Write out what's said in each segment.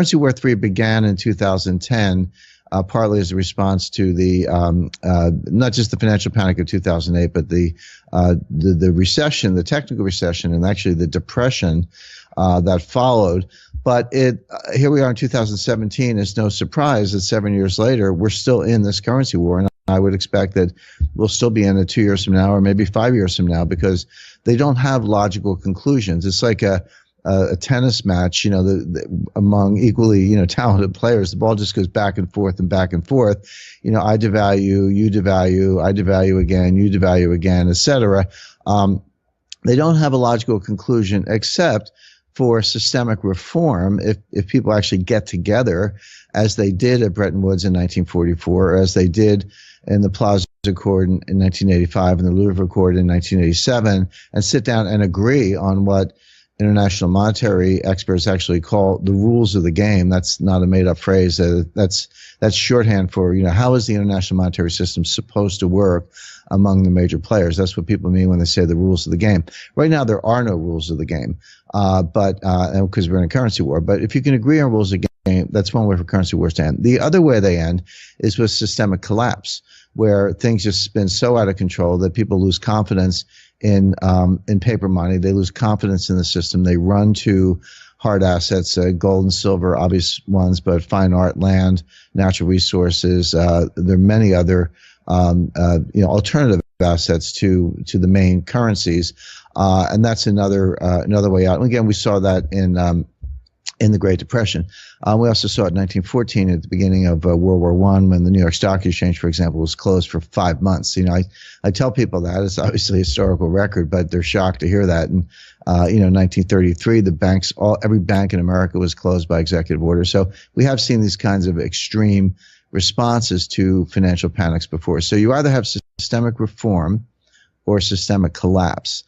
Currency War 3 began in 2010, partly as a response to the not just the financial panic of 2008, but the recession, the technical recession, and actually the depression that followed. But here we are in 2017. It's no surprise that 7 years later we're still in this currency war, and I would expect that we'll still be in it 2 years from now, or maybe 5 years from now, because they don't have logical conclusions. It's like a tennis match, among equally, talented players. The ball just goes back and forth and back and forth. I devalue, you devalue, I devalue again, you devalue again, etc. They don't have a logical conclusion except for systemic reform. If people actually get together, as they did at Bretton Woods in 1944, or as they did in the Plaza Accord in 1985 and the Louvre Accord in 1987, and sit down and agree on what international monetary experts actually call the rules of the game. That's not a made-up phrase. That's shorthand for, how is the international monetary system supposed to work among the major players? That's what people mean when they say the rules of the game. Right now, there are no rules of the game, but because we're in a currency war. But if you can agree on rules of the game, that's one way for currency wars to end. The other way they end is with systemic collapse, where things just spin so out of control that people lose confidence in paper money. They lose confidence in the system. They run to hard assets, gold and silver, obvious ones, but fine art, land, natural resources. There are many other alternative assets to the main currencies, and that's another way out. And again, we saw that in the Great Depression. We also saw it in 1914 at the beginning of World War I, when the New York Stock Exchange, for example, was closed for 5 months. I tell people that. It's obviously a historical record, but they're shocked to hear that. And, 1933, every bank in America was closed by executive order. So we have seen these kinds of extreme responses to financial panics before. So you either have systemic reform or systemic collapse.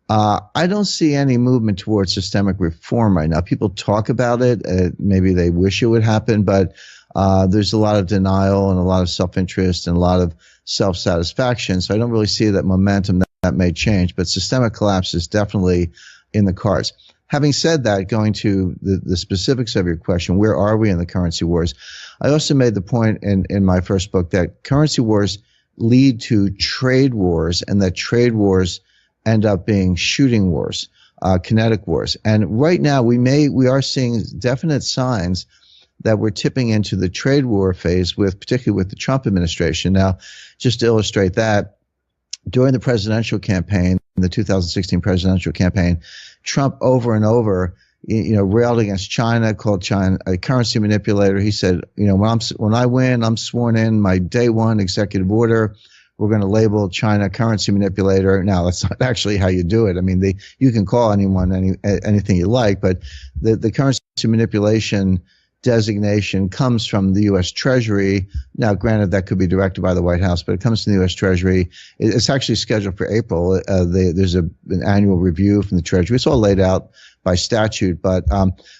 I don't see any movement towards systemic reform right now. People talk about it. Maybe they wish it would happen, but there's a lot of denial and a lot of self-interest and a lot of self-satisfaction. So I don't really see that momentum that may change, but systemic collapse is definitely in the cards. Having said that, going to the specifics of your question, where are we in the currency wars? I also made the point in my first book that currency wars lead to trade wars, and that trade wars end up being shooting wars, kinetic wars. And right now we are seeing definite signs that we're tipping into the trade war phase, particularly with the Trump administration. Now, just to illustrate that, during the presidential campaign, the 2016 presidential campaign, Trump over and over, railed against China, called China a currency manipulator. He said, when I win, I'm sworn in my day one executive order. We're going to label China currency manipulator. Now, that's not actually how you do it. I mean, you can call anyone anything you like, but the currency manipulation designation comes from the U.S. Treasury. Now, granted, that could be directed by the White House, but it comes from the U.S. Treasury. It's actually scheduled for April. There's an annual review from the Treasury. It's all laid out by statute, but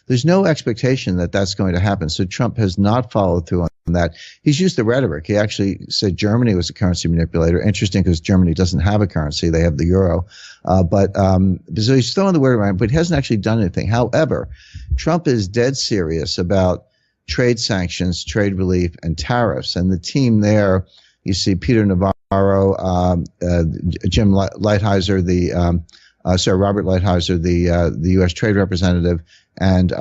there's no expectation that that's going to happen. So Trump has not followed through on that. He's used the rhetoric. He actually said Germany was a currency manipulator. Interesting, because Germany doesn't have a currency. They have the euro. So he's throwing the word around, but he hasn't actually done anything. However, Trump is dead serious about trade sanctions, trade relief, and tariffs. And the team there, you see Peter Navarro, Jim Lighthizer, Robert Lighthizer, the U.S. Trade Representative, and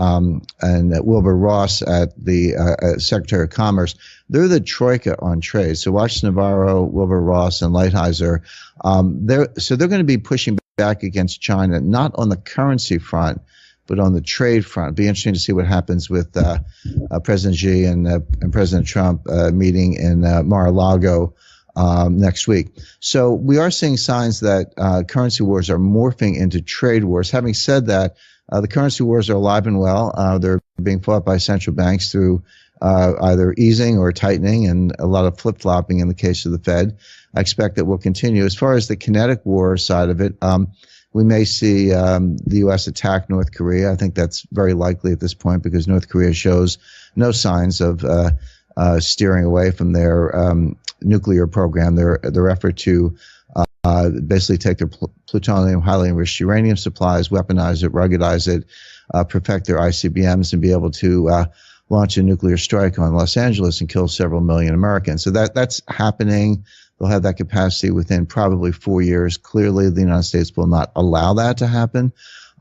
Wilbur Ross at the Secretary of Commerce. They're the troika on trade. So watch Navarro, Wilbur Ross, and Lighthizer. They're going to be pushing back against China, not on the currency front, but on the trade front. It'd be interesting to see what happens with President Xi and President Trump meeting in Mar-a-Lago next week. So we are seeing signs that currency wars are morphing into trade wars. Having said that, the currency wars are alive and well. They're being fought by central banks through either easing or tightening, and a lot of flip-flopping in the case of the Fed. I expect that will continue. As far as the kinetic war side of it, we may see the U.S. attack North Korea. I think that's very likely at this point, because North Korea shows no signs of steering away from their nuclear program, their effort to basically take their plutonium, highly enriched uranium supplies, weaponize it, ruggedize it, perfect their ICBMs and be able to launch a nuclear strike on Los Angeles and kill several million Americans. So that's happening. They'll have that capacity within probably 4 years. Clearly, the United States will not allow that to happen.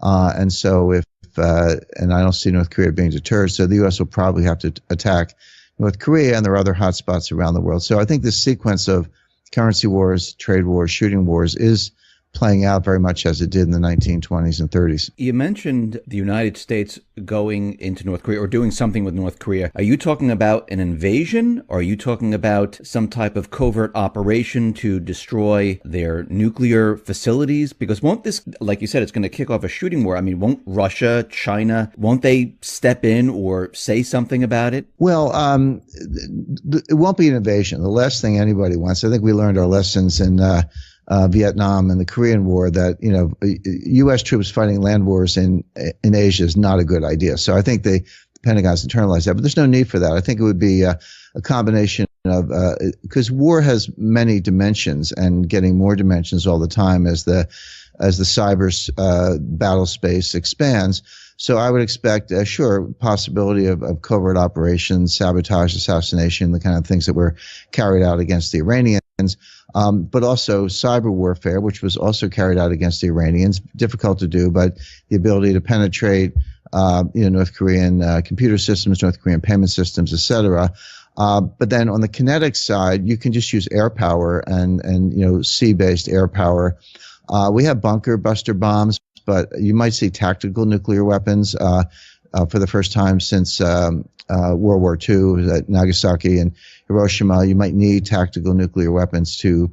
And so and I don't see North Korea being deterred, so the U.S. will probably have to attack North Korea, and there are other hotspots around the world. So I think this sequence of currency wars, trade wars, shooting wars is playing out very much as it did in the 1920s and 30s. You mentioned the United States going into North Korea or doing something with North Korea. Are you talking about an invasion? Or are you talking about some type of covert operation to destroy their nuclear facilities? Because won't this, like you said, it's going to kick off a shooting war. I mean, won't Russia, China, won't they step in or say something about it? Well, it won't be an invasion. The last thing anybody wants, I think we learned our lessons in Vietnam and the Korean War, that U.S. troops fighting land wars in Asia is not a good idea. So I think the Pentagon's internalized that, but there's no need for that. I think it would be a combination of because war has many dimensions and getting more dimensions all the time as the cyber battle space expands. So I would expect, possibility of covert operations, sabotage, assassination, the kind of things that were carried out against the Iranians. But also cyber warfare, which was also carried out against the Iranians. Difficult to do, but the ability to penetrate, North Korean computer systems, North Korean payment systems, etc. But then on the kinetic side, you can just use air power and sea-based air power. We have bunker buster bombs, but you might see tactical nuclear weapons for the first time since World War II at Nagasaki and Hiroshima. You might need tactical nuclear weapons to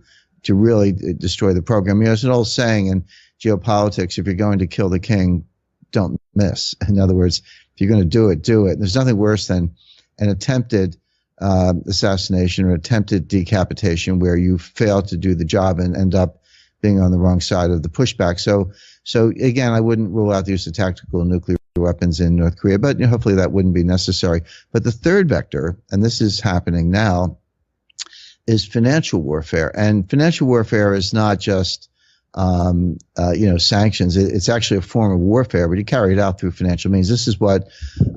really destroy the program. There's an old saying in geopolitics: if you're going to kill the king, don't miss. In other words, if you're going to do it, do it. There's nothing worse than an attempted assassination or attempted decapitation where you fail to do the job and end up being on the wrong side of the pushback. So again, I wouldn't rule out the use of tactical nuclear weapons in North Korea, but hopefully that wouldn't be necessary. But the third vector, and this is happening now, is financial warfare. And financial warfare is not just sanctions. It's actually a form of warfare, but you carry it out through financial means. This is what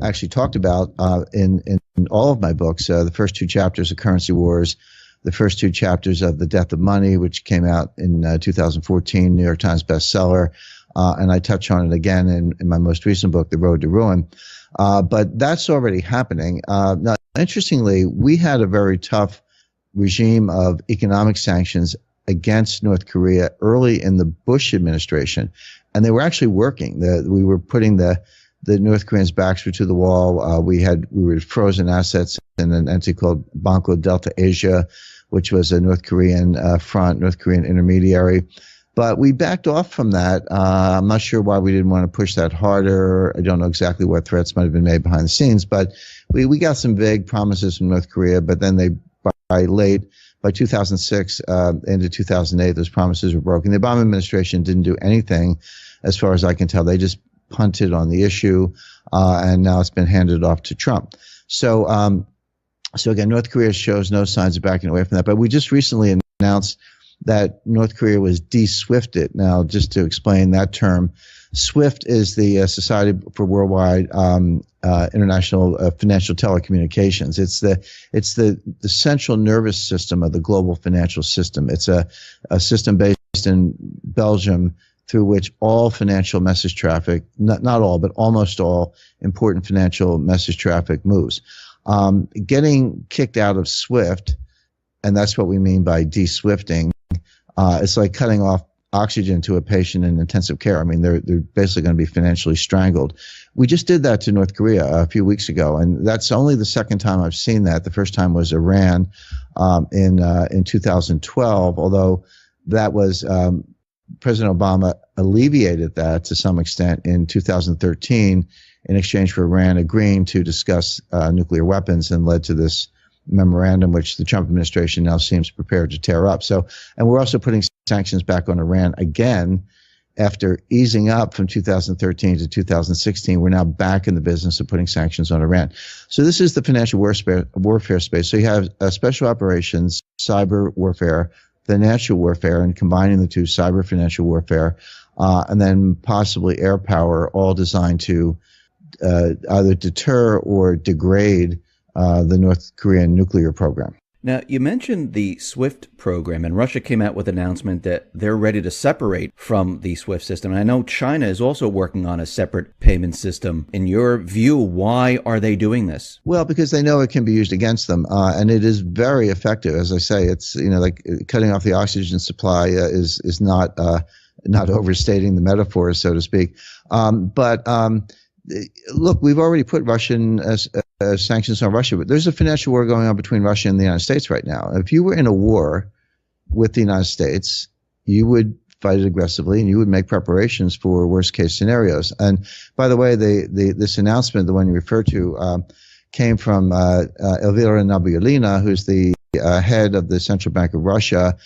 I actually talked about in all of my books. The first two chapters of Currency Wars, the first two chapters of The Death of Money, which came out in 2014, New York Times bestseller. And I touch on it again in my most recent book, The Road to Ruin. But that's already happening. Now, interestingly, we had a very tough regime of economic sanctions against North Korea early in the Bush administration, and they were actually working. We were putting the North Koreans' backs were to the wall. We were frozen assets in an entity called Banco Delta Asia, which was a North Korean North Korean intermediary. But we backed off from that. I'm not sure why we didn't want to push that harder. I don't know exactly what threats might have been made behind the scenes, but we got some vague promises from North Korea. But then by 2006 into 2008, those promises were broken. The Obama administration didn't do anything, as far as I can tell. They just punted on the issue, and now it's been handed off to Trump. So again, North Korea shows no signs of backing away from that. But we just recently announced that North Korea was de-SWIFTed. Now, just to explain that term, SWIFT is the Society for Worldwide International Financial Telecommunications. It's the central nervous system of the global financial system. It's a system based in Belgium through which all financial message traffic, not all, but almost all important financial message traffic moves. Getting kicked out of SWIFT, and that's what we mean by de-SWIFTing, it's like cutting off oxygen to a patient in intensive care. I mean, they're basically going to be financially strangled. We just did that to North Korea a few weeks ago, and that's only the second time I've seen that. The first time was Iran in 2012, although that was President Obama alleviated that to some extent in 2013 in exchange for Iran agreeing to discuss nuclear weapons, and led to this memorandum, which the Trump administration now seems prepared to tear up. So, and we're also putting sanctions back on Iran again after easing up from 2013 to 2016. We're now back in the business of putting sanctions on Iran. So this is the financial warfare space. So you have special operations, cyber warfare, financial warfare, and combining the two, cyber financial warfare, and then possibly air power, all designed to either deter or degrade the North Korean nuclear program. Now, you mentioned the SWIFT program, and Russia came out with an announcement that they're ready to separate from the SWIFT system. And I know China is also working on a separate payment system. In your view, why are they doing this? Well, because they know it can be used against them, and it is very effective. As I say, it's like cutting off the oxygen supply is not overstating the metaphor, so to speak. Look, we've already put Russian sanctions on Russia, but there's a financial war going on between Russia and the United States right now. If you were in a war with the United States, you would fight it aggressively and you would make preparations for worst case scenarios. And by the way, this announcement, the one you refer to, came from Elvira Nabiullina, who's the head of the Central Bank of Russia.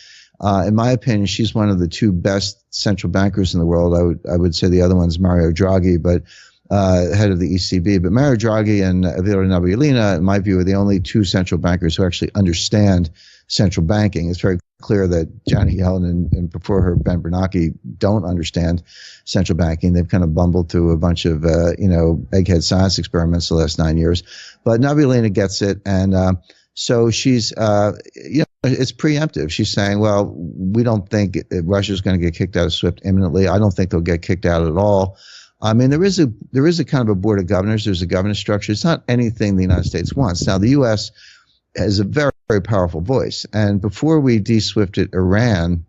In my opinion, she's one of the two best central bankers in the world. I would say the other one's Mario Draghi, but head of the ECB. But Mario Draghi and Elvira Nabiullina, in my view, are the only two central bankers who actually understand central banking. It's very clear that Janet Yellen and before her Ben Bernanke don't understand central banking. They've kind of bumbled through a bunch of egghead science experiments the last 9 years. But Nabiullina gets it, and so she's it's preemptive. She's saying, well, we don't think Russia's going to get kicked out of SWIFT imminently. I don't think they'll get kicked out at all. I mean, there is a kind of a board of governors. There's a governance structure. It's not anything the United States wants. Now, the U.S. has a very, very powerful voice. And before we de-SWIFted Iran,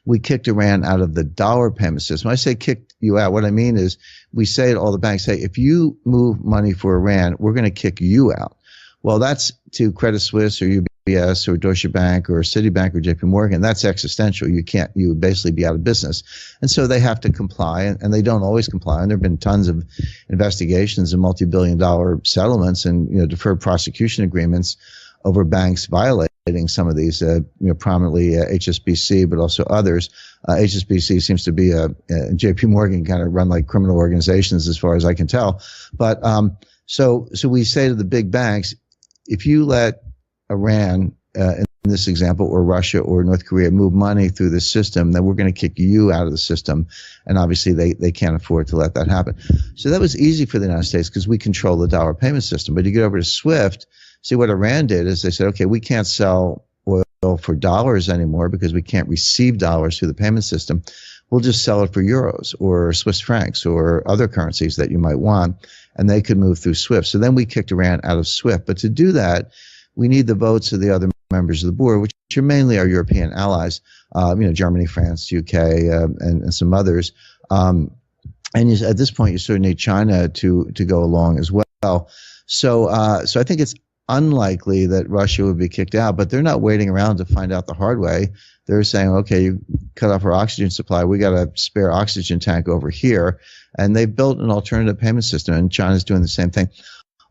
we kicked Iran out of the dollar payment system. When I say kicked you out, what I mean is we say to all the banks, hey, if you move money for Iran, we're going to kick you out. Well, that's to Credit Suisse or UBS or Deutsche Bank or Citibank or JP Morgan. That's existential. You would basically be out of business. And so they have to comply, and they don't always comply. And there have been tons of investigations and multi-billion-dollar settlements and deferred prosecution agreements over banks violating some of these, prominently HSBC, but also others. HSBC seems to be JP Morgan kind of run like criminal organizations as far as I can tell. But so we say to the big banks, if you let Iran, in this example, or Russia or North Korea move money through this system, then we're going to kick you out of the system. And obviously they can't afford to let that happen. So that was easy for the United States because we control the dollar payment system. But you get over to SWIFT, see what Iran did is they said, okay, we can't sell oil for dollars anymore because we can't receive dollars through the payment system. We'll just sell it for euros or Swiss francs or other currencies that you might want, and they could move through SWIFT. So then we kicked Iran out of SWIFT. But to do that, we need the votes of the other members of the board, which are mainly our European allies, Germany, France, UK, and some others. And at this point, you sort of need China to go along as well. So I think it's unlikely that Russia would be kicked out, but they're not waiting around to find out the hard way. They're saying, okay, you cut off our oxygen supply. We got a spare oxygen tank over here. And they've built an alternative payment system, and China's doing the same thing.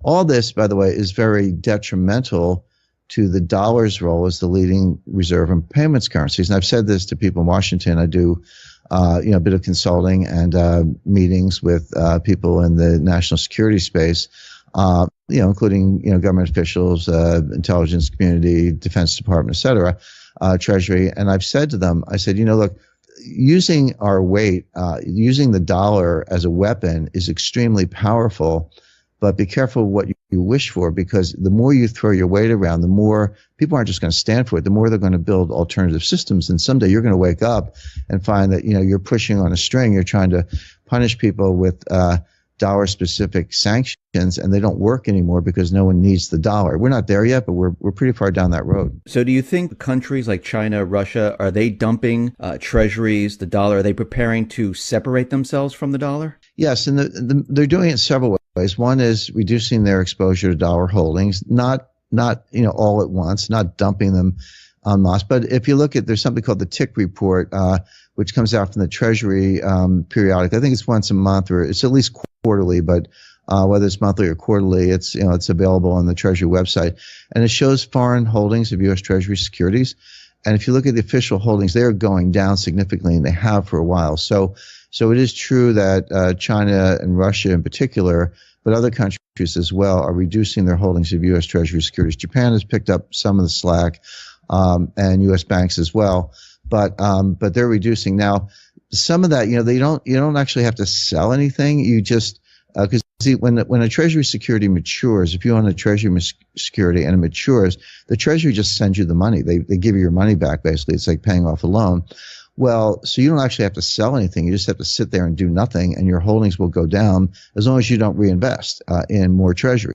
All this, by the way, is very detrimental to the dollar's role as the leading reserve and payments currencies. And I've said this to people in Washington. I do, a bit of consulting and meetings with people in the national security space, including government officials, intelligence community, Defense Department, et cetera, Treasury. And I've said to them, I said, look, using our weight, using the dollar as a weapon is extremely powerful. But be careful what you wish for, because the more you throw your weight around, the more people aren't just going to stand for it. The more they're going to build alternative systems. And someday you're going to wake up and find that, you're pushing on a string. You're trying to punish people with dollar-specific sanctions, and they don't work anymore because no one needs the dollar. We're not there yet, but we're pretty far down that road. So do you think countries like China, Russia, are they dumping treasuries, the dollar? Are they preparing to separate themselves from the dollar? Yes, and they're doing it several ways. One is reducing their exposure to dollar holdings, not all at once, not dumping them en masse. But if you look at, there's something called the Tick Report, which comes out from the Treasury periodic. I think it's once a month, or it's at least quarterly, but whether it's monthly or quarterly, it's available on the Treasury website, and it shows foreign holdings of U.S. Treasury securities. And if you look at the official holdings, they are going down significantly, and they have for a while. So it is true that China and Russia in particular, but other countries as well, are reducing their holdings of U.S. Treasury securities. Japan has picked up some of the slack, and U.S. banks as well. But they're reducing now. Some of that, you don't actually have to sell anything. You just because see, when a Treasury security matures, if you own a Treasury security and it matures, the Treasury just sends you the money. They give you your money back, basically. It's like paying off a loan. Well, so you don't actually have to sell anything. You just have to sit there and do nothing, and your holdings will go down as long as you don't reinvest in more Treasuries.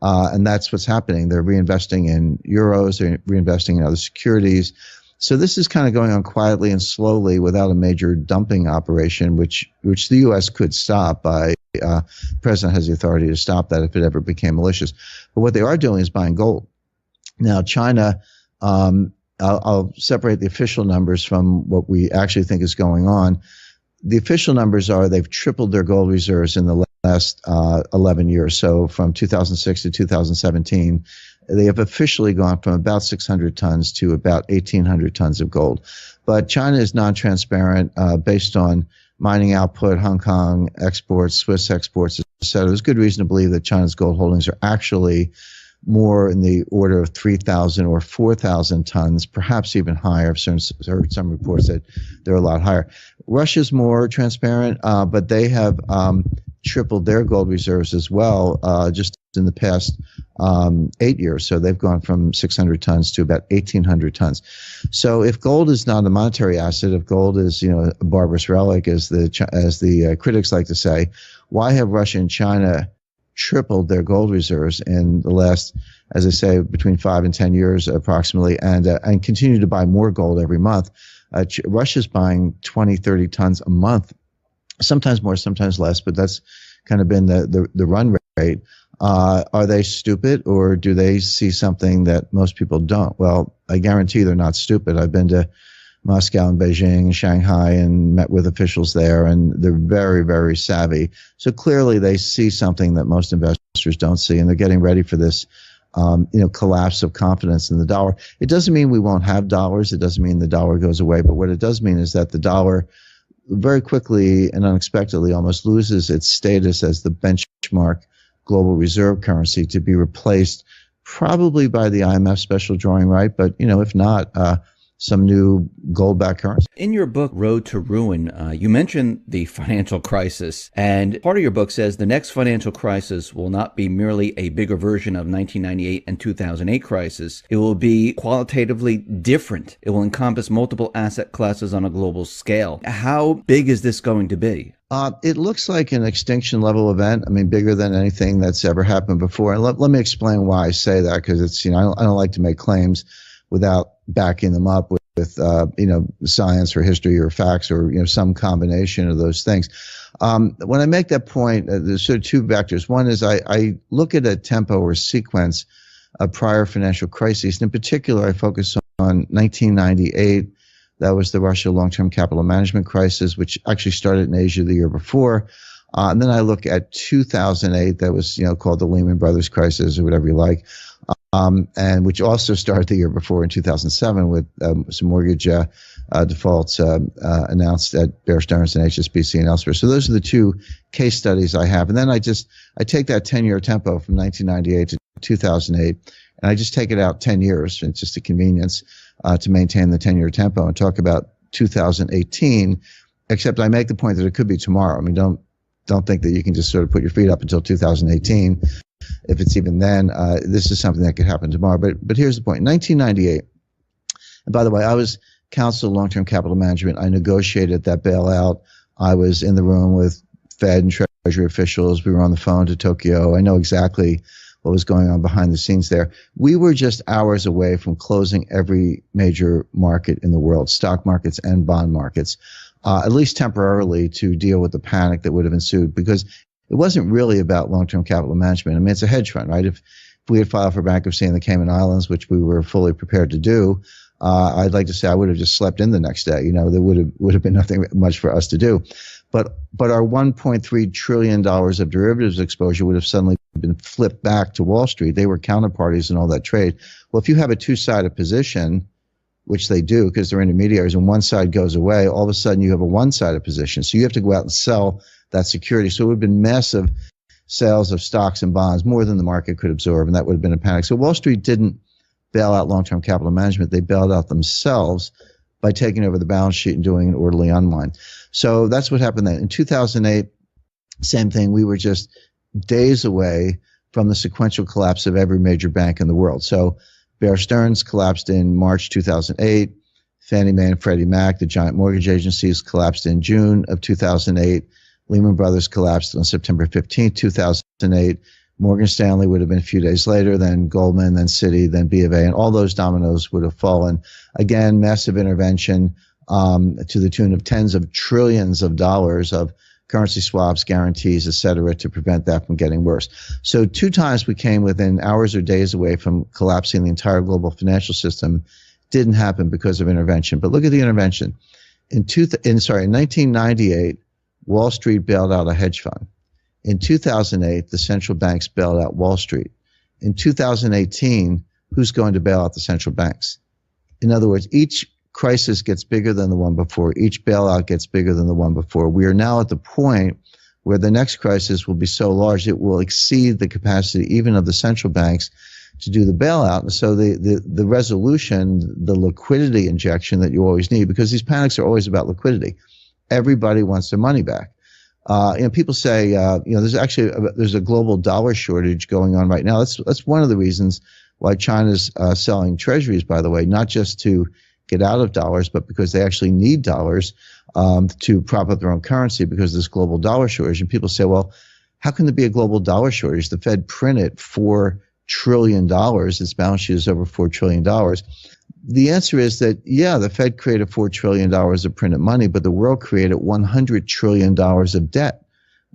And that's what's happening. They're reinvesting in euros, they're reinvesting in other securities. So this is kind of going on quietly and slowly without a major dumping operation, which the U.S. could stop by. The president has the authority to stop that if it ever became malicious. But what they are doing is buying gold. Now, China, I'll separate the official numbers from what we actually think is going on. The official numbers are they've tripled their gold reserves in the last 11 years. So from 2006 to 2017, they have officially gone from about 600 tons to about 1,800 tons of gold. But China is non-transparent based on mining output, Hong Kong exports, Swiss exports, etc. There's good reason to believe that China's gold holdings are actually more in the order of 3,000 or 4,000 tons, perhaps even higher. I've heard some reports that they're a lot higher. Russia's more transparent, but they have tripled their gold reserves as well just in the past 8 years. So they've gone from 600 tons to about 1,800 tons. So if gold is not a monetary asset, if gold is a barbarous relic, as the critics like to say, why have Russia and China tripled their gold reserves in the last, as I say, between 5 and 10 years approximately, and continue to buy more gold every month? Russia's buying 20, 30 tons a month, sometimes more, sometimes less, but that's kind of been the run rate. Are they stupid, or do they see something that most people don't? Well, I guarantee they're not stupid. I've been to Moscow and Beijing and Shanghai and met with officials there, and they're very, very savvy. So clearly they see something that most investors don't see, and they're getting ready for this collapse of confidence in the dollar. It doesn't mean we won't have dollars. It doesn't mean the dollar goes away. But what it does mean is that the dollar very quickly and unexpectedly almost loses its status as the benchmark global reserve currency, to be replaced probably by the IMF special drawing right. But, if not, some new gold-backed currency. In your book, Road to Ruin, you mentioned the financial crisis, and part of your book says the next financial crisis will not be merely a bigger version of 1998 and 2008 crisis. It will be qualitatively different. It will encompass multiple asset classes on a global scale. How big is this going to be? It looks like an extinction level event. I mean, bigger than anything that's ever happened before. And let me explain why I say that, because it's, I don't like to make claims without backing them up with science or history or facts or, some combination of those things. When I make that point, there's sort of two vectors. One is I look at a tempo or sequence of prior financial crises. In particular, I focus on 1998. That was the Russia long-term capital management crisis, which actually started in Asia the year before. And then I look at 2008. That was, called the Lehman Brothers crisis or whatever you like. And which also started the year before in 2007 with some mortgage defaults announced at Bear Stearns and HSBC and elsewhere. So those are the two case studies I have. And then I take that 10-year tempo from 1998 to 2008, and I just take it out 10 years. It's just a convenience to maintain the 10-year tempo, and talk about 2018, except I make the point that it could be tomorrow. I mean, don't think that you can just sort of put your feet up until 2018. If it's even then, this is something that could happen tomorrow. But here's the point. In 1998, and by the way, I was counsel of long-term capital management. I negotiated that bailout. I was in the room with Fed and Treasury officials. We were on the phone to Tokyo. I know exactly what was going on behind the scenes there. We were just hours away from closing every major market in the world, stock markets and bond markets, at least temporarily, to deal with the panic that would have ensued, because it wasn't really about long-term capital management. I mean, it's a hedge fund, right? If we had filed for bankruptcy in the Cayman Islands, which we were fully prepared to do, I'd like to say I would have just slept in the next day. There would have been nothing much for us to do. But our $1.3 trillion of derivatives exposure would have suddenly been flipped back to Wall Street. They were counterparties in all that trade. Well, if you have a two-sided position, which they do because they're intermediaries, and one side goes away, all of a sudden you have a one-sided position. So you have to go out and sell that security. So it would have been massive sales of stocks and bonds, more than the market could absorb, and that would have been a panic. So Wall Street didn't bail out long-term capital management. They bailed out themselves by taking over the balance sheet and doing an orderly unwind. So that's what happened then. In 2008, Same thing. We were just days away from the sequential collapse of every major bank in the world. So Bear Stearns collapsed in March 2008. Fannie Mae and Freddie Mac, the giant mortgage agencies, collapsed in June of 2008. Lehman Brothers collapsed on September 15, 2008. Morgan Stanley would have been a few days later, then Goldman, then Citi, then B of A, and all those dominoes would have fallen. Again, massive intervention to the tune of tens of trillions of dollars of currency swaps, guarantees, et cetera, to prevent that from getting worse. So 2 times we came within hours or days away from collapsing the entire global financial system. Didn't happen because of intervention. But look at the intervention. In 1998, Wall Street bailed out a hedge fund. In 2008, the central banks bailed out Wall Street. In 2018, who's going to bail out the central banks? In other words, each crisis gets bigger than the one before. Each bailout gets bigger than the one before. We are now at the point where the next crisis will be so large it will exceed the capacity even of the central banks to do the bailout. And so the resolution, the liquidity injection that you always need, because these panics are always about liquidity. Everybody wants their money back. People say, there's a global dollar shortage going on right now. That's one of the reasons why China's selling treasuries, by the way, not just to get out of dollars, but because they actually need dollars to prop up their own currency because of this global dollar shortage. And people say, well, how can there be a global dollar shortage? The Fed printed $4 trillion. Its balance sheet is over $4 trillion. The answer is that, yeah, the Fed created $4 trillion of printed money, but the world created $100 trillion of debt.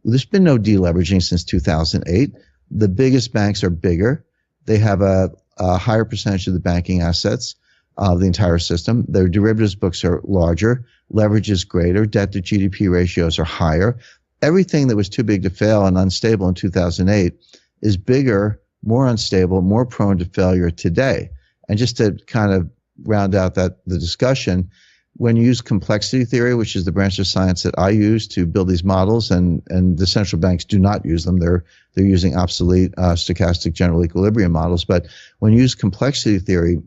There's been no deleveraging since 2008. The biggest banks are bigger. They have a higher percentage of the banking assets of the entire system. Their derivatives books are larger. Leverage is greater. Debt to GDP ratios are higher. Everything that was too big to fail and unstable in 2008 is bigger, more unstable, more prone to failure today. And just to kind of round out the discussion, when you use complexity theory, which is the branch of science that I use to build these models, and the central banks do not use them, they're using obsolete stochastic general equilibrium models. But when you use complexity theory,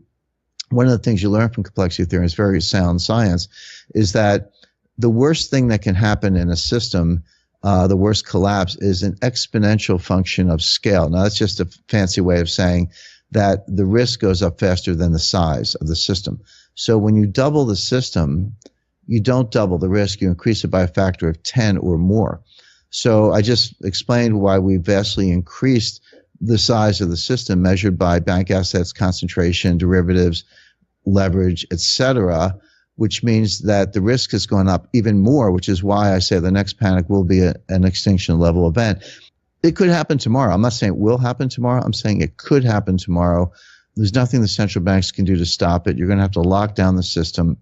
one of the things you learn from complexity theory, is very sound science, is that the worst thing that can happen in a system, the worst collapse, is an exponential function of scale. Now, that's just a fancy way of saying that the risk goes up faster than the size of the system. So when you double the system, you don't double the risk, you increase it by a factor of 10 or more. So I just explained why we vastly increased the size of the system measured by bank assets, concentration, derivatives, leverage, etc., which means that the risk has gone up even more, which is why I say the next panic will be an extinction level event. It could happen tomorrow. I'm not saying it will happen tomorrow. I'm saying it could happen tomorrow. There's nothing the central banks can do to stop it. You're going to have to lock down the system,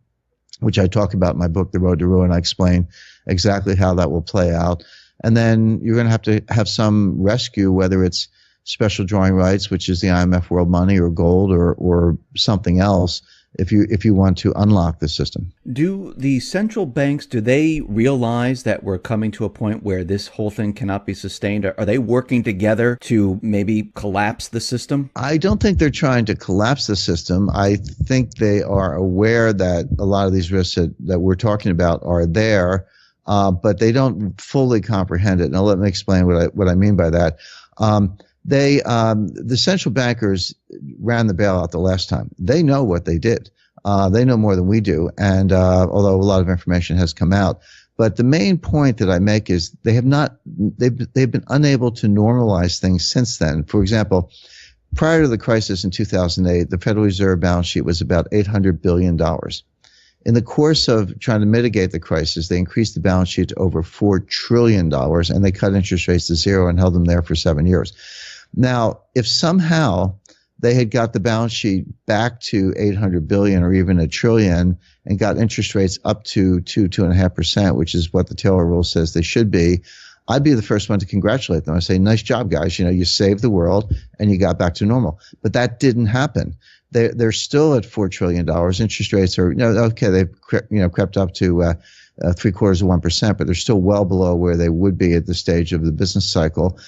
which I talk about in my book, The Road to Ruin. I explain exactly how that will play out. And then you're going to have some rescue, whether it's special drawing rights, which is the IMF world money, or gold, or something else, if you want to unlock the system. Do the central banks, do they realize that we're coming to a point where this whole thing cannot be sustained? Are they working together to maybe collapse the system? I don't think they're trying to collapse the system. I think they are aware that a lot of these risks that we're talking about are there, but they don't fully comprehend it. Now, let me explain what I mean by that. The central bankers ran the bailout the last time. They know what they did. They know more than we do. And although a lot of information has come out, but the main point that I make is they've been unable to normalize things since then. For example, prior to the crisis in 2008, the Federal Reserve balance sheet was about $800 billion. In the course of trying to mitigate the crisis, they increased the balance sheet to over $4 trillion, and they cut interest rates to zero and held them there for 7 years. Now, if somehow they had got the balance sheet back to 800 billion or even $1 trillion and got interest rates up to 2.5%, which is what the Taylor rule says they should be, I'd be the first one to congratulate them. I say, nice job, guys. You saved the world and you got back to normal. But that didn't happen. They're still at $4 trillion. Interest rates are, okay, they've crept up to 0.75%, but they're still well below where they would be at this stage of the business cycle.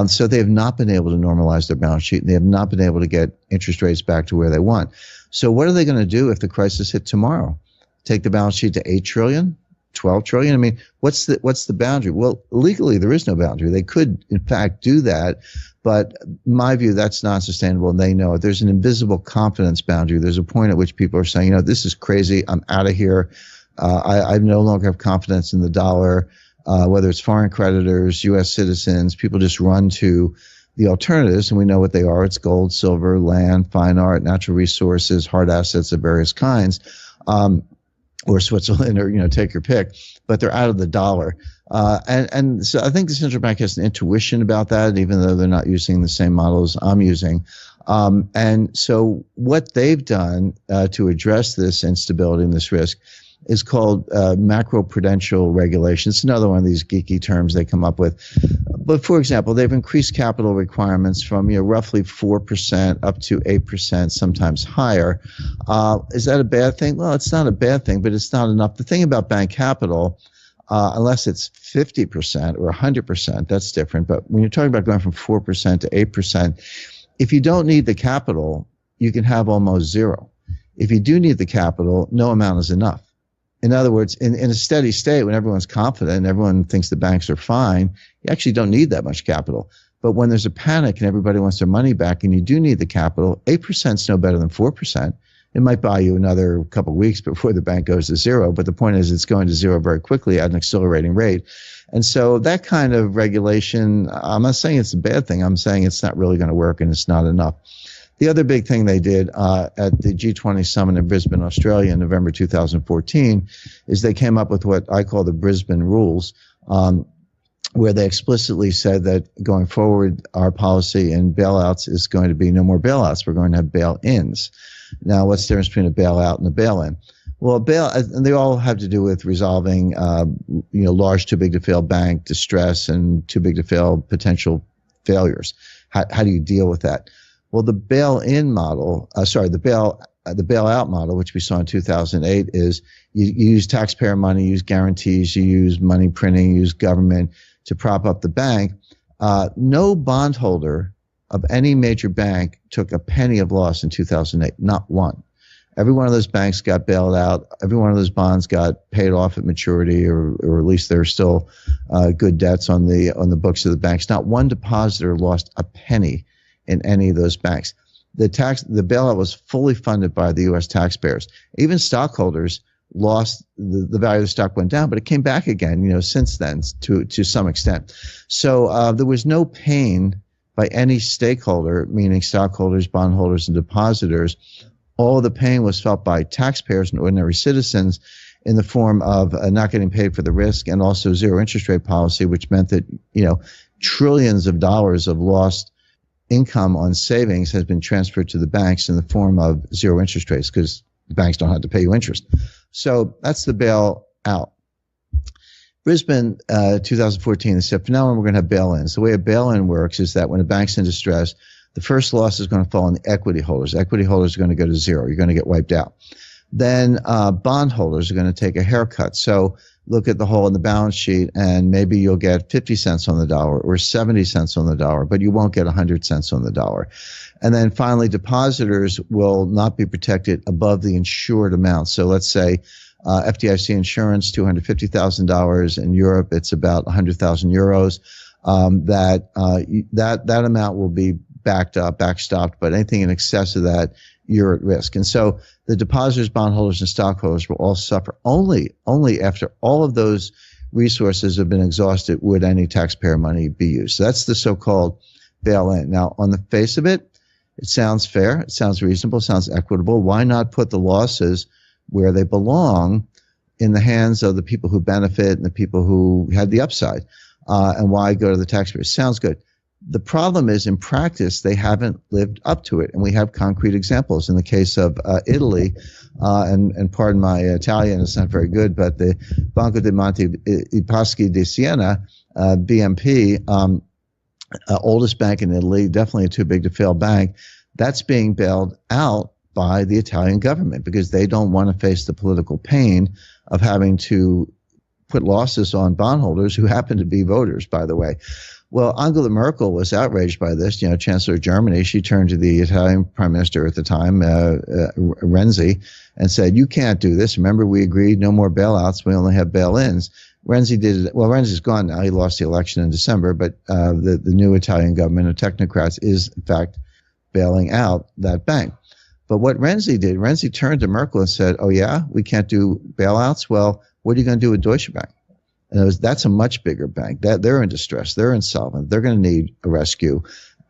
So they have not been able to normalize their balance sheet, and they have not been able to get interest rates back to where they want. So what are they going to do if the crisis hit tomorrow? Take the balance sheet to 8 trillion? 12 trillion? I mean, what's the boundary? Well, legally, there is no boundary. They could, in fact, do that. But in my view, that's not sustainable, and they know it. There's an invisible confidence boundary. There's a point at which people are saying, this is crazy. I'm out of here. I no longer have confidence in the dollar, whether it's foreign creditors, U.S. citizens. People just run to the alternatives, and we know what they are. It's gold, silver, land, fine art, natural resources, hard assets of various kinds, or Switzerland, or take your pick. But they're out of the dollar, and so I think the central bank has an intuition about that, even though they're not using the same models I'm using. And so what they've done to address this instability and this risk is called macroprudential regulation. It's another one of these geeky terms they come up with. But for example, they've increased capital requirements from roughly 4% up to 8%, sometimes higher. Is that a bad thing? Well, it's not a bad thing, but it's not enough. The thing about bank capital, unless it's 50% or 100%, that's different. But when you're talking about going from 4% to 8%, if you don't need the capital, you can have almost zero. If you do need the capital, no amount is enough. In other words, in a steady state, when everyone's confident and everyone thinks the banks are fine, you actually don't need that much capital. But when there's a panic and everybody wants their money back and you do need the capital, 8% is no better than 4%. It might buy you another couple of weeks before the bank goes to zero, but the point is it's going to zero very quickly at an accelerating rate. And so that kind of regulation, I'm not saying it's a bad thing. I'm saying it's not really going to work and it's not enough. The other big thing they did at the G20 summit in Brisbane, Australia in November 2014 is they came up with what I call the Brisbane rules, where they explicitly said that going forward, our policy in bailouts is going to be no more bailouts. We're going to have bail-ins. Now, what's the difference between a bailout and a bail-in? Well, and they all have to do with resolving, large too big to fail bank distress and too big to fail potential failures. How do you deal with that? Well, the bail-in model, the bailout model, which we saw in 2008, is you use taxpayer money, you use guarantees, you use money printing, you use government to prop up the bank. No bondholder of any major bank took a penny of loss in 2008, not one. Every one of those banks got bailed out. Every one of those bonds got paid off at maturity, or at least there are still good debts on the books of the banks. Not one depositor lost a penny in any of those banks. The bailout was fully funded by the U.S. taxpayers. Even stockholders lost the value of the stock went down, but it came back again, since then to some extent. So there was no pain by any stakeholder, meaning stockholders, bondholders, and depositors. All the pain was felt by taxpayers and ordinary citizens in the form of not getting paid for the risk, and also zero interest rate policy, which meant that trillions of dollars of lost income on savings has been transferred to the banks in the form of zero interest rates, because the banks don't have to pay you interest. So that's the bailout. Brisbane, 2014, they said, from now on, we're going to have bail-ins. The way a bail-in works is that when a bank's in distress, the first loss is going to fall on the equity holders. Equity holders are going to go to zero. You're going to get wiped out. Then bondholders are going to take a haircut. So look at the hole in the balance sheet, and maybe you'll get 50 cents on the dollar or 70 cents on the dollar, but you won't get 100 cents on the dollar. And then finally, depositors will not be protected above the insured amount. So let's say FDIC insurance, $250,000. In Europe, it's about 100,000 euros. That amount will be backstopped, but anything in excess of that, you're at risk. And so the depositors, bondholders, and stockholders will all suffer. Only after all of those resources have been exhausted would any taxpayer money be used. So that's the so-called bail-in. Now, on the face of it, it sounds fair, it sounds reasonable, it sounds equitable. Why not put the losses where they belong, in the hands of the people who benefit and the people who had the upside? And why go to the taxpayers? Sounds good. The problem is, in practice, they haven't lived up to it, and we have concrete examples. In the case of Italy, and pardon my Italian, it's not very good, but the Banco dei Monte Paschi di Siena, BMP, oldest bank in Italy, definitely a too big to fail bank, that's being bailed out by the Italian government because they don't want to face the political pain of having to put losses on bondholders who happen to be voters, by the way. Well, Angela Merkel was outraged by this. Chancellor of Germany, she turned to the Italian prime minister at the time, Renzi, and said, "You can't do this. Remember, we agreed no more bailouts. We only have bail-ins." Renzi did it. Well, Renzi's gone now. He lost the election in December, but the new Italian government of technocrats is, in fact, bailing out that bank. But what Renzi did, Renzi turned to Merkel and said, "Oh, yeah, we can't do bailouts? Well, what are you going to do with Deutsche Bank?" And that's a much bigger bank. They're in distress. They're insolvent. They're going to need a rescue.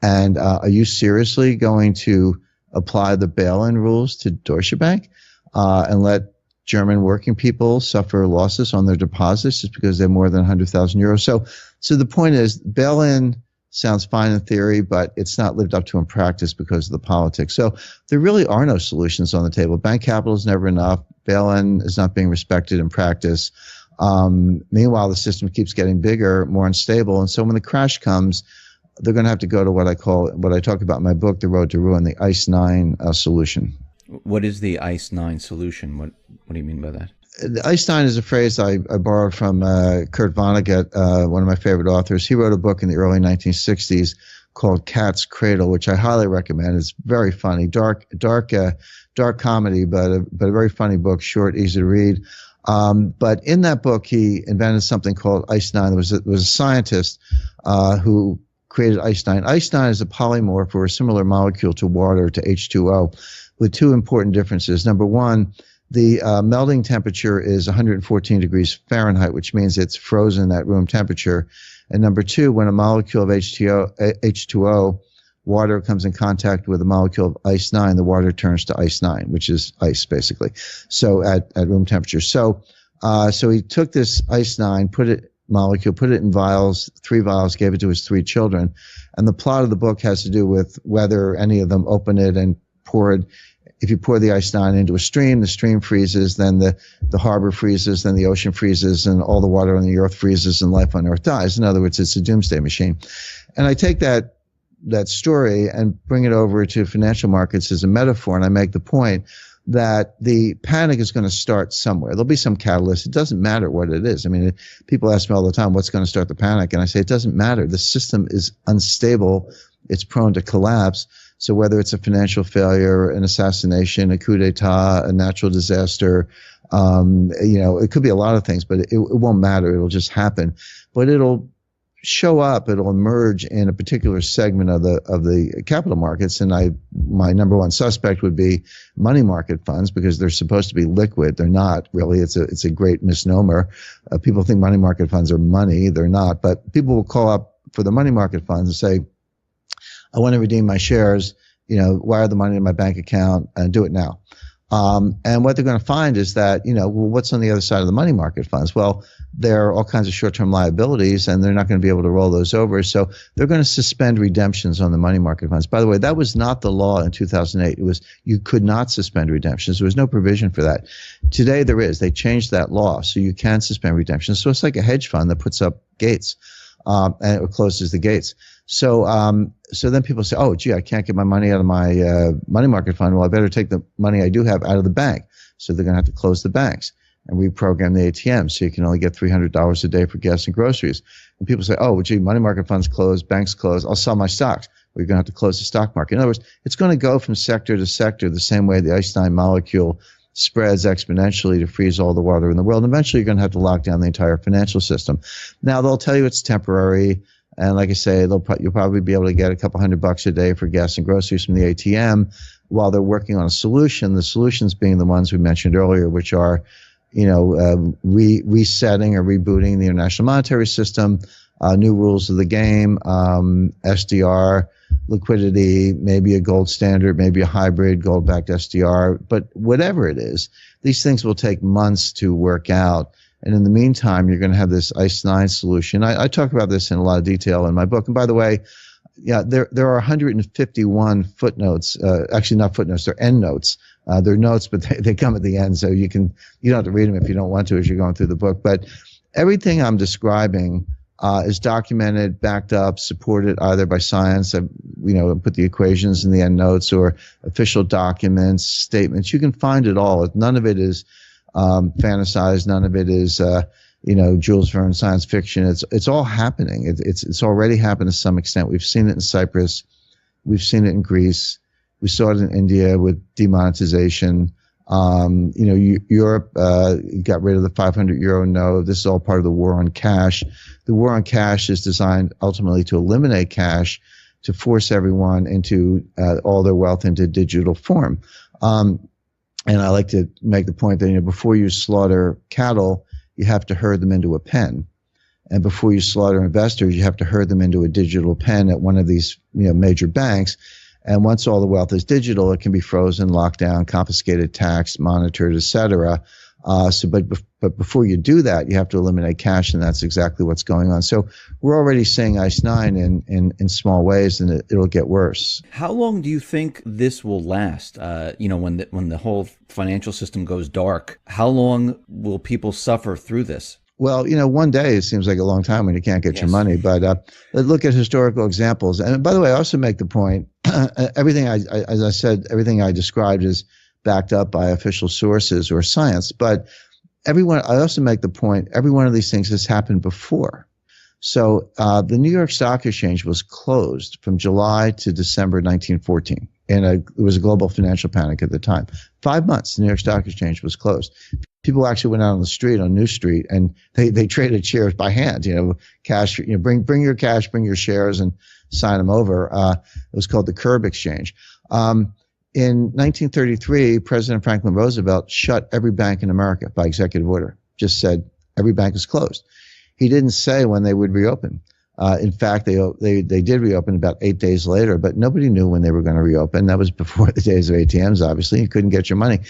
And are you seriously going to apply the bail-in rules to Deutsche Bank and let German working people suffer losses on their deposits just because they're more than 100,000 euros? So the point is, bail-in sounds fine in theory, but it's not lived up to in practice because of the politics. So there really are no solutions on the table. Bank capital is never enough. Bail-in is not being respected in practice. Meanwhile, the system keeps getting bigger, more unstable. And so when the crash comes, they're going to have to go to what I talk about in my book, The Road to Ruin, the ICE 9 solution. What is the ICE 9 solution? What do you mean by that? The ICE 9 is a phrase I borrowed from Kurt Vonnegut, one of my favorite authors. He wrote a book in the early 1960s called Cat's Cradle, which I highly recommend. It's very funny, dark comedy, but a very funny book, short, easy to read. But in that book, he invented something called ICE 9. There was a scientist who created ICE 9. ICE 9 is a polymorph or a similar molecule to water, to H2O, with two important differences. Number one, the melting temperature is 114 degrees Fahrenheit, which means it's frozen at room temperature. And number two, when a molecule of H2O, water comes in contact with a molecule of ICE 9, the water turns to ICE 9, which is ice, basically, so at room temperature. So he took this ICE 9, put it in vials, 3 vials, gave it to his 3 children. And the plot of the book has to do with whether any of them open it and pour it. If you pour the ICE 9 into a stream, the stream freezes, then the harbor freezes, then the ocean freezes, and all the water on the earth freezes, and life on earth dies. In other words, it's a doomsday machine. And I take that story and bring it over to financial markets as a metaphor, and I make the point that the panic is going to start somewhere. There'll be some catalyst. It doesn't matter what it is. I mean, people ask me all the time, what's going to start the panic? And I say, it doesn't matter. The system is unstable. It's prone to collapse. So whether it's a financial failure, an assassination, a coup d'etat, a natural disaster, it could be a lot of things, but it won't matter. It'll just happen. But it'll show up, it'll emerge in a particular segment of the capital markets. And my number one suspect would be money market funds, because they're supposed to be liquid. They're not really. It's a great misnomer. People think money market funds are money. They're not. But people will call up for the money market funds and say, I want to redeem my shares, wire the money in my bank account and do it now. And what they're going to find is that, what's on the other side of the money market funds? Well, there are all kinds of short-term liabilities, and they're not going to be able to roll those over. So they're going to suspend redemptions on the money market funds. By the way, that was not the law in 2008. You could not suspend redemptions. There was no provision for that. Today there is. They changed that law, so you can suspend redemptions. So it's like a hedge fund that puts up gates, and it closes the gates. So then people say, oh, gee, I can't get my money out of my money market fund. Well, I better take the money I do have out of the bank. So they're going to have to close the banks and reprogram the ATM so you can only get $300 a day for gas and groceries. And people say, oh, well, gee, money market funds closed, banks closed, I'll sell my stocks. Well, you're going to have to close the stock market. In other words, it's going to go from sector to sector the same way the ICE 9 molecule spreads exponentially to freeze all the water in the world. And eventually you're going to have to lock down the entire financial system. Now, they'll tell you it's temporary. And like I say, you'll probably be able to get a couple $100 a day for gas and groceries from the ATM while they're working on a solution. The solutions being the ones we mentioned earlier, which are, resetting or rebooting the international monetary system, new rules of the game, SDR, liquidity, maybe a gold standard, maybe a hybrid gold-backed SDR. But whatever it is, these things will take months to work out. And in the meantime, you're going to have this ICE 9 solution. I talk about this in a lot of detail in my book. And by the way, there are 151 footnotes. Actually, not footnotes; they're endnotes. They're notes, but they come at the end, so you don't have to read them if you don't want to as you're going through the book. But everything I'm describing is documented, backed up, supported either by science. I put the equations in the endnotes, or official documents, statements. You can find it all. None of it is fantasized. None of it is Jules Verne science fiction. It's all happening. It's already happened to some extent. We've seen it in Cyprus. We've seen it in Greece. We saw it in India with demonetization. Europe got rid of the 500 euro note. This is all part of the war on cash. The war on cash is designed ultimately to eliminate cash, to force everyone into all their wealth into digital form. And I like to make the point that before you slaughter cattle, you have to herd them into a pen. And before you slaughter investors, you have to herd them into a digital pen at one of these major banks. And once all the wealth is digital, it can be frozen, locked down, confiscated, taxed, monitored, et cetera. But before you do that, you have to eliminate cash, and that's exactly what's going on. So we're already seeing ICE 9 in small ways, and it'll get worse. How long do you think this will last? When the whole financial system goes dark, how long will people suffer through this? Well, one day it seems like a long time when you can't get your money. But let's look at historical examples. And by the way, I also make the point, everything as I said, everything I described is backed up by official sources or science. But I also make the point, every one of these things has happened before. So the New York Stock Exchange was closed from July to December 1914. And it was a global financial panic at the time. 5 months, the New York Stock Exchange was closed. People actually went out on the street, on New Street, and they traded shares by hand. Cash. Bring your cash, bring your shares, and sign them over. It was called the Curb Exchange. In 1933, President Franklin Roosevelt shut every bank in America by executive order. Just said every bank is closed. He didn't say when they would reopen. In fact, they did reopen about 8 days later, but nobody knew when they were going to reopen. That was before the days of ATMs, obviously. You couldn't get your money.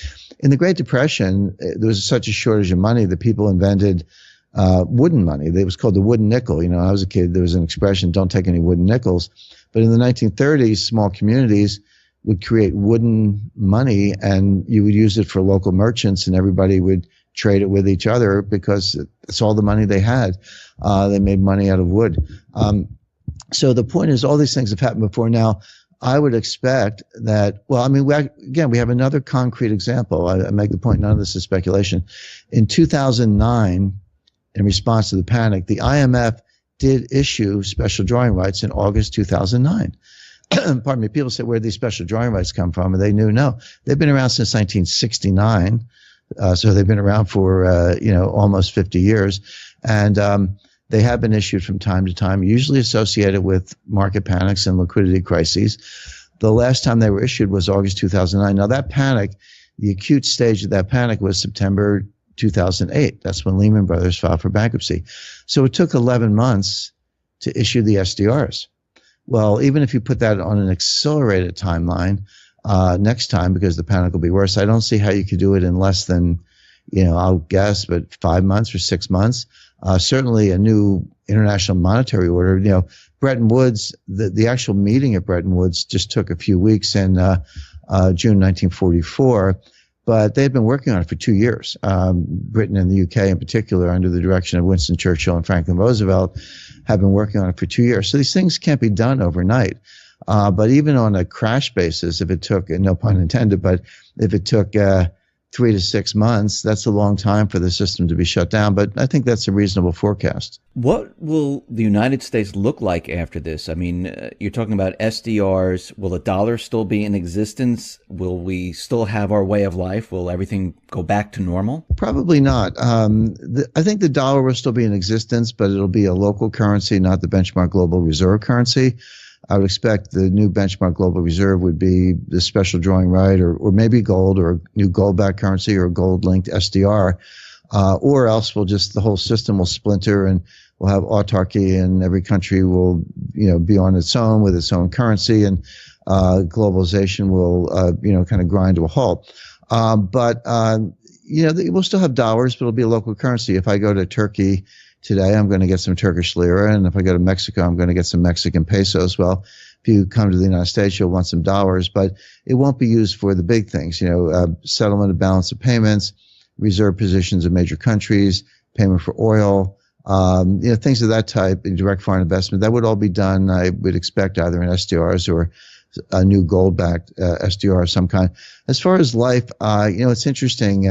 In the Great Depression, there was such a shortage of money that people invented wooden money. It was called the wooden nickel. When I was a kid, there was an expression, don't take any wooden nickels. But in the 1930s, small communities would create wooden money, and you would use it for local merchants, and everybody would trade it with each other because it's all the money they had. They made money out of wood. So the point is, all these things have happened before. Now, I would expect that, we have another concrete example. I make the point, none of this is speculation. In 2009, in response to the panic, the IMF did issue special drawing rights in August 2009. Pardon me, people say, where did these special drawing rights come from? And they knew, no, they've been around since 1969. So they've been around for, almost 50 years. And they have been issued from time to time, usually associated with market panics and liquidity crises. The last time they were issued was August 2009. Now, that panic, the acute stage of that panic was September 2008. That's when Lehman Brothers filed for bankruptcy. So it took 11 months to issue the SDRs. Well, even if you put that on an accelerated timeline, next time, because the panic will be worse, I don't see how you could do it in less than, I'll guess, but 5 months or 6 months. Certainly a new international monetary order. Bretton Woods, the actual meeting at Bretton Woods just took a few weeks in June 1944, but they've been working on it for 2 years. Britain and the UK in particular, under the direction of Winston Churchill and Franklin Roosevelt, have been working on it for 2 years. So these things can't be done overnight. But even on a crash basis, if it took, and no pun intended, but if it took 3 to 6 months, that's a long time for the system to be shut down. But I think that's a reasonable forecast. What will the United States look like after this? I mean, you're talking about SDRs. Will the dollar still be in existence? Will we still have our way of life? Will everything go back to normal? Probably not. I think the dollar will still be in existence, but it'll be a local currency, not the benchmark global reserve currency. I would expect the new benchmark global reserve would be the special drawing right, or maybe gold, or a new gold-backed currency, or a gold-linked SDR, or else the whole system will splinter and we'll have autarky, and every country will, be on its own with its own currency, and globalization will, kind of grind to a halt. But we'll still have dollars, but it'll be a local currency. If I go to Turkey today, I'm going to get some Turkish lira, and if I go to Mexico, I'm going to get some Mexican pesos. Well, if you come to the United States, you'll want some dollars, but it won't be used for the big things, settlement of balance of payments, reserve positions of major countries, payment for oil, things of that type, direct foreign investment. That would all be done, I would expect, either in SDRs or a new gold-backed SDR of some kind. As far as life, it's interesting.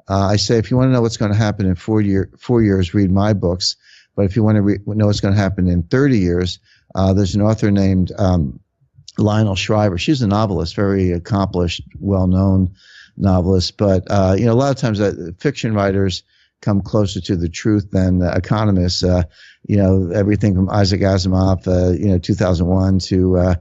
I say if you want to know what's going to happen in 4 years, read my books. But if you want to know what's going to happen in 30 years, there's an author named Lionel Shriver. She's a novelist, very accomplished, well-known novelist. But a lot of times fiction writers come closer to the truth than economists. Everything from Isaac Asimov, 2001 to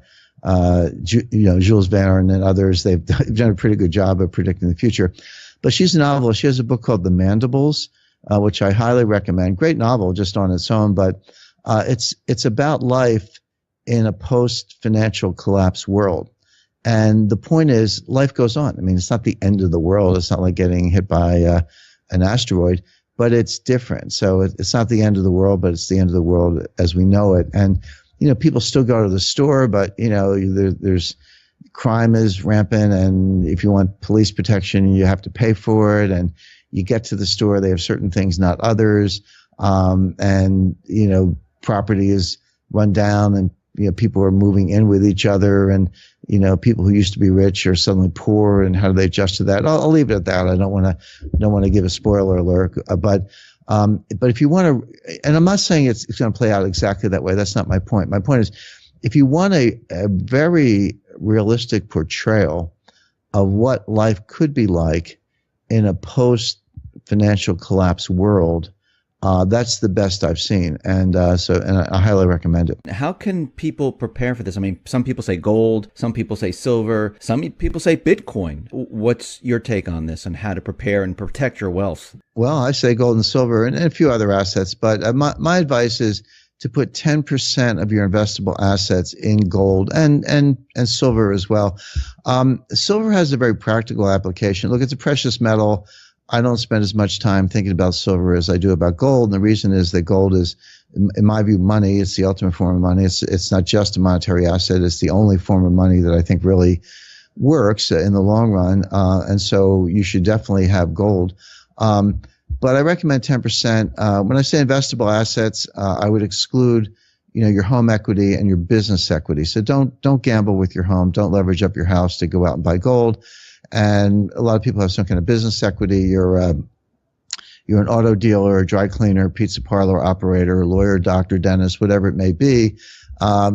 Jules Verne and others. They've done a pretty good job of predicting the future. But she's a novelist. She has a book called The Mandibles, which I highly recommend. Great novel just on its own, but it's about life in a post-financial collapse world. And the point is, life goes on. I mean, it's not the end of the world. It's not like getting hit by an asteroid, but it's different. So it's not the end of the world, but it's the end of the world as we know it. And, people still go to the store, but, there's crime is rampant. And if you want police protection, you have to pay for it. And you get to the store, they have certain things, not others. Property is run down and, people are moving in with each other, and, people who used to be rich are suddenly poor, and how do they adjust to that? I'll leave it at that. I don't want to give a spoiler alert, but if you want to, and I'm not saying it's going to play out exactly that way. That's not my point. My point is, if you want a very realistic portrayal of what life could be like in a post-financial collapse world, that's the best I've seen, and I highly recommend it. How can people prepare for this? I mean, some people say gold, some people say silver, some people say Bitcoin. What's your take on this and how to prepare and protect your wealth? Well, I say gold and silver and a few other assets, but my advice is to put 10% of your investable assets in gold and silver as well. Silver has a very practical application. Look, it's a precious metal. I don't spend as much time thinking about silver as I do about gold. And the reason is that gold is, in my view, money. It's the ultimate form of money. It's not just a monetary asset. It's the only form of money that I think really works in the long run. And so you should definitely have gold. But I recommend 10%. When I say investable assets, I would exclude, your home equity and your business equity. So don't gamble with your home. Don't leverage up your house to go out and buy gold. And a lot of people have some kind of business equity. You're an auto dealer, a dry cleaner, pizza parlor operator, lawyer, doctor, dentist, whatever it may be.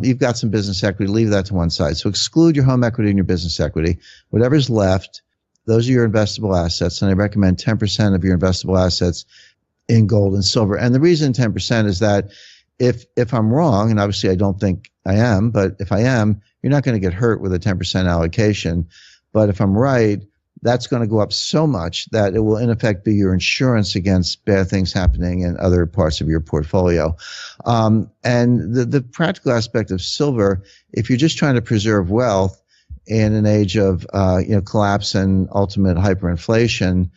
You've got some business equity. Leave that to one side. So exclude your home equity and your business equity. Whatever's left, those are your investable assets. And I recommend 10% of your investable assets in gold and silver. And the reason 10% is that if I'm wrong, and obviously I don't think I am, but if I am, you're not going to get hurt with a 10% allocation. But if I'm right, that's going to go up so much that it will in effect be your insurance against bad things happening in other parts of your portfolio. And the practical aspect of silver, if you're just trying to preserve wealth in an age of collapse and ultimate hyperinflation,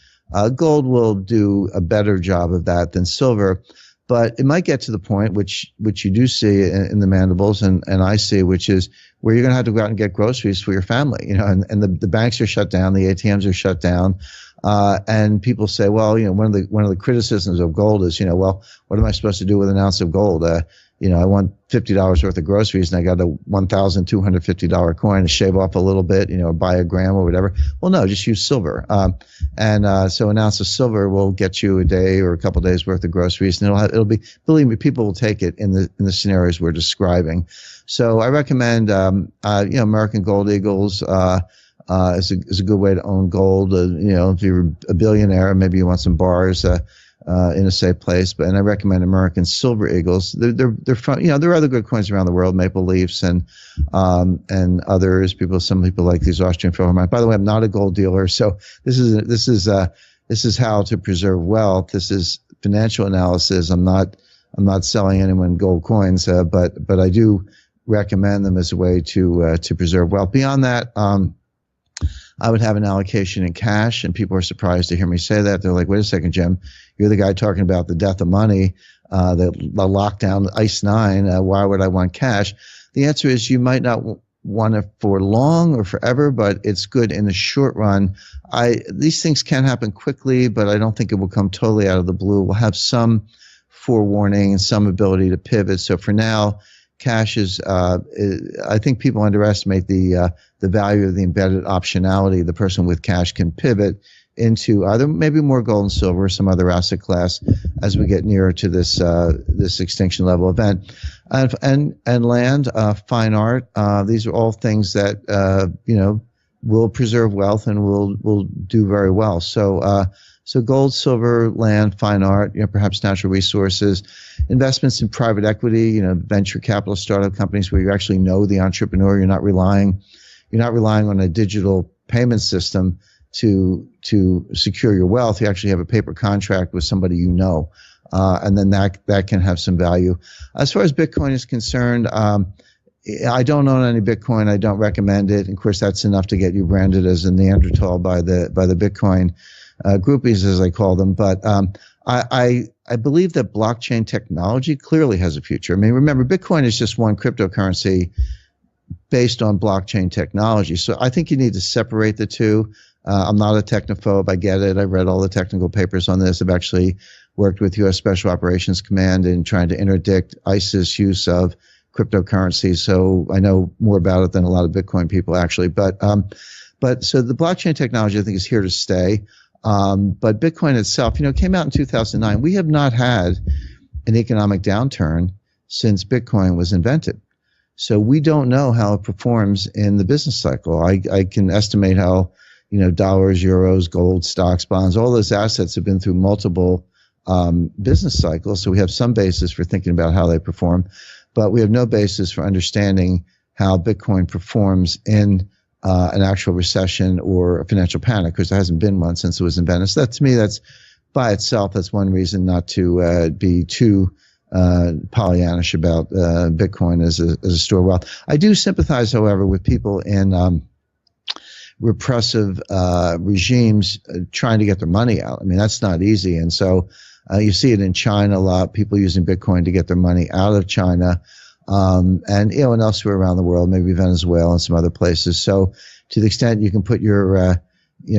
gold will do a better job of that than silver. But it might get to the point, which you do see in the Mandibles and I see, which is where you're going to have to go out and get groceries for your family, and the banks are shut down, the ATMs are shut down, and people say, well, one of the criticisms of gold is, well, what am I supposed to do with an ounce of gold? I want $50 worth of groceries and I got a $1,250 coin to shave off a little bit, buy a gram or whatever. Well, no, just use silver. So an ounce of silver will get you a day or a couple of days worth of groceries, and it'll be, believe me, people will take it in the scenarios we're describing. So I recommend, American Gold Eagles, is a good way to own gold. If you're a billionaire, maybe you want some bars, in a safe place. And I recommend American Silver Eagles. They're fun. There are other good coins around the world, Maple Leafs and others. Some people like these Austrian Philharmonic. By the way, I'm not a gold dealer, so this is how to preserve wealth. This is financial analysis. I'm not selling anyone gold coins, but I do recommend them as a way to preserve wealth. Beyond that, I would have an allocation in cash, and people are surprised to hear me say that. They're like, wait a second, Jim, you're the guy talking about the death of money, the lockdown, Ice 9. Why would I want cash? The answer is you might not want it for long or forever, but it's good in the short run. These things can happen quickly, but I don't think it will come totally out of the blue. We'll have some forewarning and some ability to pivot. So for now, cash is, I think people underestimate the value of the embedded optionality. The person with cash can pivot into either maybe more gold and silver or some other asset class as we get nearer to this extinction level event. And land, fine art, these are all things that will preserve wealth and will do very well. So gold, silver, land, fine art, perhaps natural resources, investments in private equity, venture capital startup companies where you actually know the entrepreneur. You're not relying on a digital payment system to secure your wealth. You actually have a paper contract with somebody and then that can have some value. As far as Bitcoin is concerned, I don't own any Bitcoin. I don't recommend it. And of course, that's enough to get you branded as a Neanderthal by the Bitcoin groupies, as I call them. But I believe that blockchain technology clearly has a future. I mean, remember, Bitcoin is just one cryptocurrency based on blockchain technology. So I think you need to separate the two. I'm not a technophobe. I get it. I read all the technical papers on this. I've actually worked with U.S. Special Operations Command in trying to interdict ISIS use of cryptocurrency. So I know more about it than a lot of Bitcoin people actually. But so the blockchain technology I think is here to stay. But Bitcoin itself, came out in 2009. We have not had an economic downturn since Bitcoin was invented. So we don't know how it performs in the business cycle. I can estimate how, dollars, euros, gold, stocks, bonds, all those assets have been through multiple business cycles. So we have some basis for thinking about how they perform, but we have no basis for understanding how Bitcoin performs in an actual recession or a financial panic, because there hasn't been one since it was invented. So that, to me, that's by itself, that's one reason not to be too Pollyannish about Bitcoin as a store of wealth. I do sympathize, however, with people in repressive regimes trying to get their money out. I mean, that's not easy. And so you see it in China a lot, people using Bitcoin to get their money out of China. And elsewhere around the world, maybe Venezuela and some other places. So to the extent you can put your,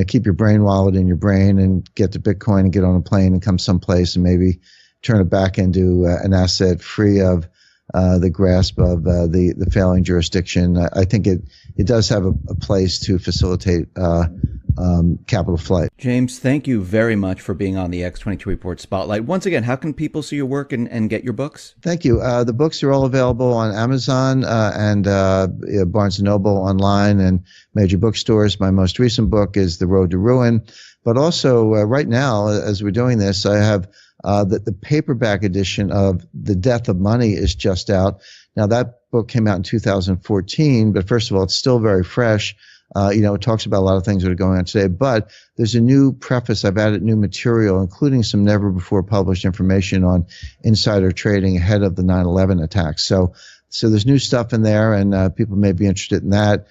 keep your brain wallet in your brain and get to Bitcoin and get on a plane and come someplace and maybe turn it back into an asset free of the grasp of the failing jurisdiction. I think it does have a place to facilitate capital flight. James, thank you very much for being on the X22 Report Spotlight. Once again, how can people see your work and get your books? Thank you. The books are all available on Amazon and Barnes & Noble online and major bookstores. My most recent book is The Road to Ruin. But also right now, as we're doing this, I have the paperback edition of The Death of Money is just out. Now, that book came out in 2014, but first of all, it's still very fresh. It talks about a lot of things that are going on today, but there's a new preface. I've added new material, including some never before published information on insider trading ahead of the 9/11 attacks. So there's new stuff in there, and people may be interested in that.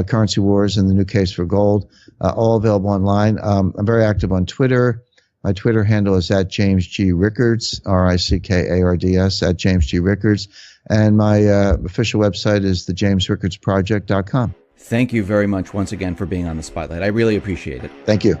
Currency Wars and the New Case for Gold, all available online. I'm very active on Twitter. My Twitter handle is at James G. Rickards, Rickards, at James G. Rickards. And my official website is thejamesrickardsproject.com. Thank you very much once again for being on the Spotlight. I really appreciate it. Thank you.